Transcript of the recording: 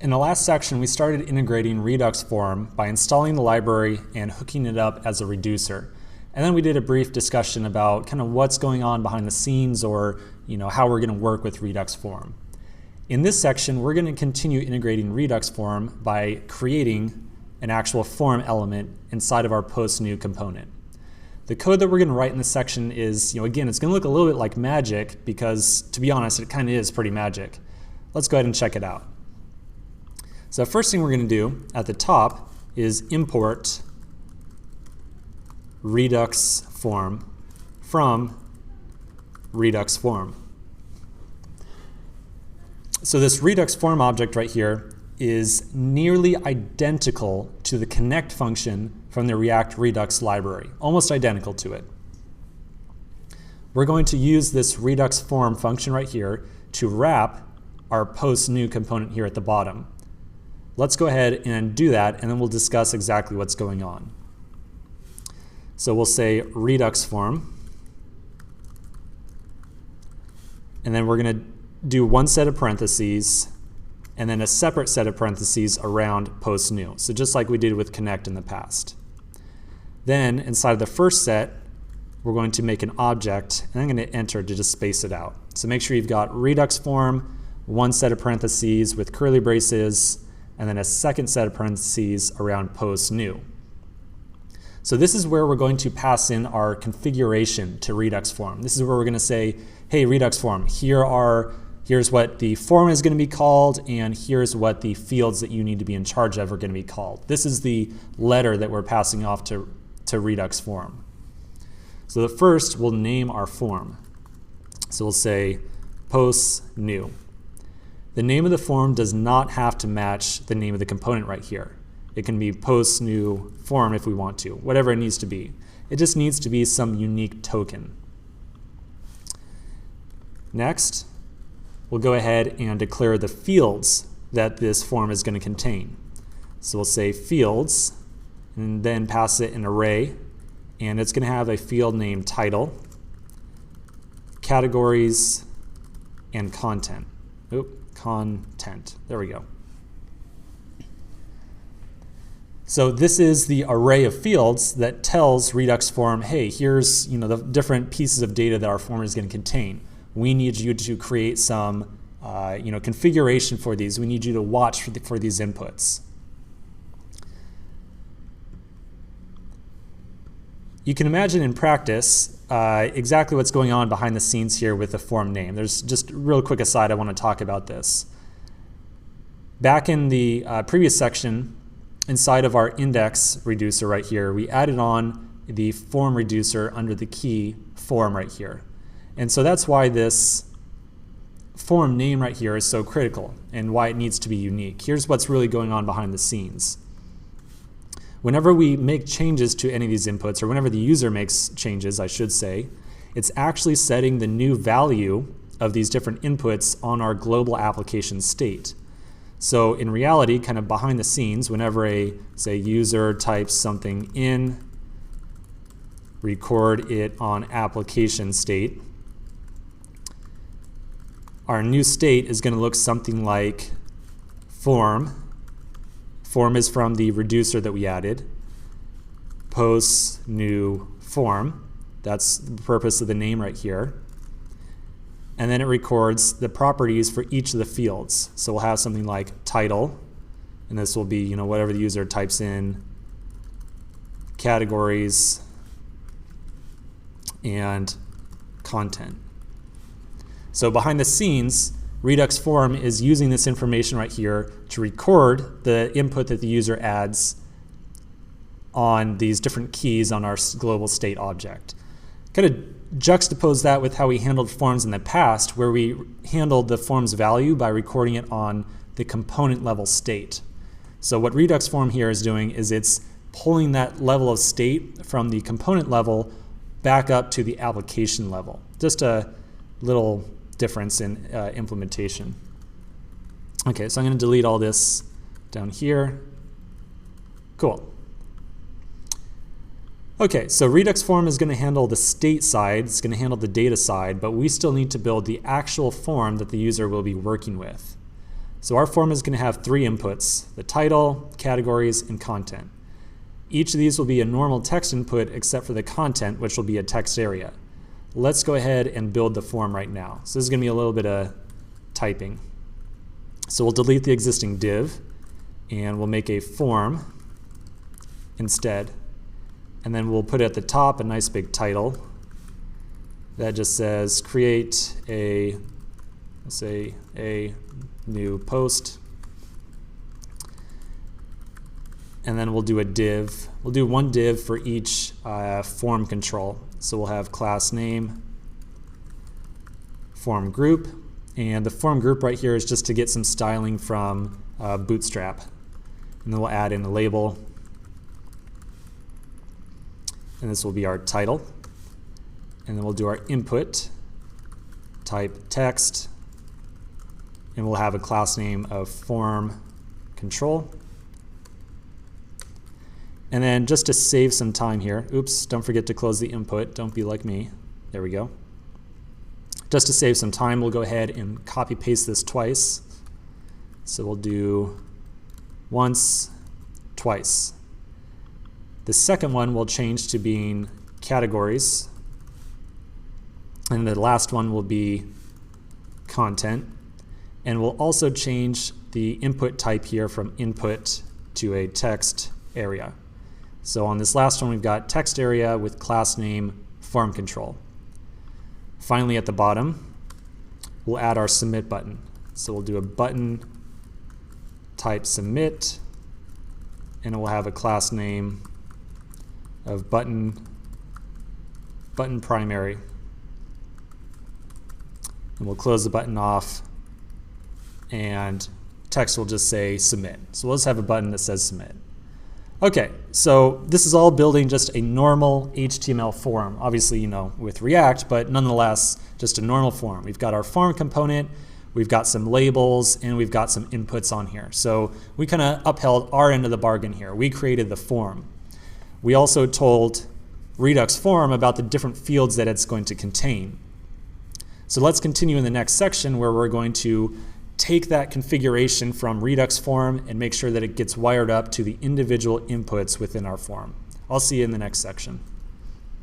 In the last section, we started integrating Redux form by installing the library and hooking it up as a reducer. And then we did a brief discussion about kind of what's going on behind the scenes, or how we're going to work with Redux form. In this section, we're going to continue integrating Redux form by creating an actual form element inside of our post new component. The code that we're going to write in this section is, again, it's going to look a little bit like magic because, to be honest, it kind of is pretty magic. Let's go ahead and check it out. So the first thing we're going to do at the top is import Redux form from Redux form. So this Redux form object right here is nearly identical to the connect function from the React Redux library, almost identical to it. We're going to use this Redux form function right here to wrap our post new component here at the bottom. Let's go ahead and do that, and then we'll discuss exactly what's going on. So we'll say Redux form, and then we're going to do one set of parentheses and then a separate set of parentheses around post new. So just like we did with connect in the past. Then inside of the first set, we're going to make an object, and I'm going to enter to just space it out. So make sure you've got Redux form, one set of parentheses with curly braces, and then a second set of parentheses around post new. So this is where we're going to pass in our configuration to Redux form. This is where we're going to say, hey, Redux form, here's what the form is going to be called, and here's what the fields that you need to be in charge of are going to be called. This is the letter that we're passing off to Redux form. So the first, we'll name our form. So we'll say post new. The name of the form does not have to match the name of the component right here. It can be post new form if we want to, whatever it needs to be. It just needs to be some unique token. Next, we'll go ahead and declare the fields that this form is going to contain. So we'll say fields, and then pass it an array, and it's going to have a field named title, categories, and content. Content. There we go. So this is the array of fields that tells Redux form, hey, here's the different pieces of data that our form is going to contain. We need you to create some configuration for these. We need you to watch for these inputs. You can imagine in practice exactly what's going on behind the scenes here with the form name. There's just a real quick aside, I want to talk about this. Back in the previous section, inside of our index reducer right here, we added on the form reducer under the key form right here. And so that's why this form name right here is so critical and why it needs to be unique. Here's what's really going on behind the scenes. Whenever we make changes to any of these inputs, or whenever the user makes changes, I should say, it's actually setting the new value of these different inputs on our global application state. So in reality, kind of behind the scenes, whenever a, say, user types something in, record it on application state, our new state is going to look something like form. Form is from the reducer that we added. Post new form. That's the purpose of the name right here. And then it records the properties for each of the fields. So we'll have something like title, and this will be whatever the user types in, categories, and content. So behind the scenes, Redux form is using this information right here to record the input that the user adds on these different keys on our global state object. Kind of juxtapose that with how we handled forms in the past, where we handled the form's value by recording it on the component level state. So what Redux form here is doing is it's pulling that level of state from the component level back up to the application level. Just a little difference in implementation. Okay, so I'm going to delete all this down here. Cool. Okay, so Redux form is going to handle the state side, it's going to handle the data side, but we still need to build the actual form that the user will be working with. So our form is going to have 3 inputs: the title, categories, and content. Each of these will be a normal text input except for the content, which will be a text area. Let's go ahead and build the form right now. So this is going to be a little bit of typing. So we'll delete the existing div and we'll make a form instead. And then we'll put at the top a nice big title that just says create a, let's say, a new post. And then we'll do a div. We'll do one div for each form control. So we'll have class name, form group, and the form group right here is just to get some styling from Bootstrap. And then we'll add in a label. And this will be our title. And then we'll do our input, type text, and we'll have a class name of form control. And then just to save some time here, oops, don't forget to close the input. Don't be like me. There we go. Just to save some time, we'll go ahead and copy paste this twice. So we'll do once, twice. The second one will change to being categories. And the last one will be content. And we'll also change the input type here from input to a text area. So on this last one, we've got text area with class name form control. Finally, at the bottom, we'll add our submit button. So we'll do a button type submit, and it will have a class name of button primary. And we'll close the button off, and text will just say submit. So we'll just have a button that says submit. Okay, so this is all building just a normal HTML form. Obviously, you know, with React, but nonetheless, just a normal form. We've got our form component, we've got some labels, and we've got some inputs on here. So we kind of upheld our end of the bargain here. We created the form. We also told Redux form about the different fields that it's going to contain. So let's continue in the next section where we're going to take that configuration from Redux form and make sure that it gets wired up to the individual inputs within our form. I'll see you in the next section.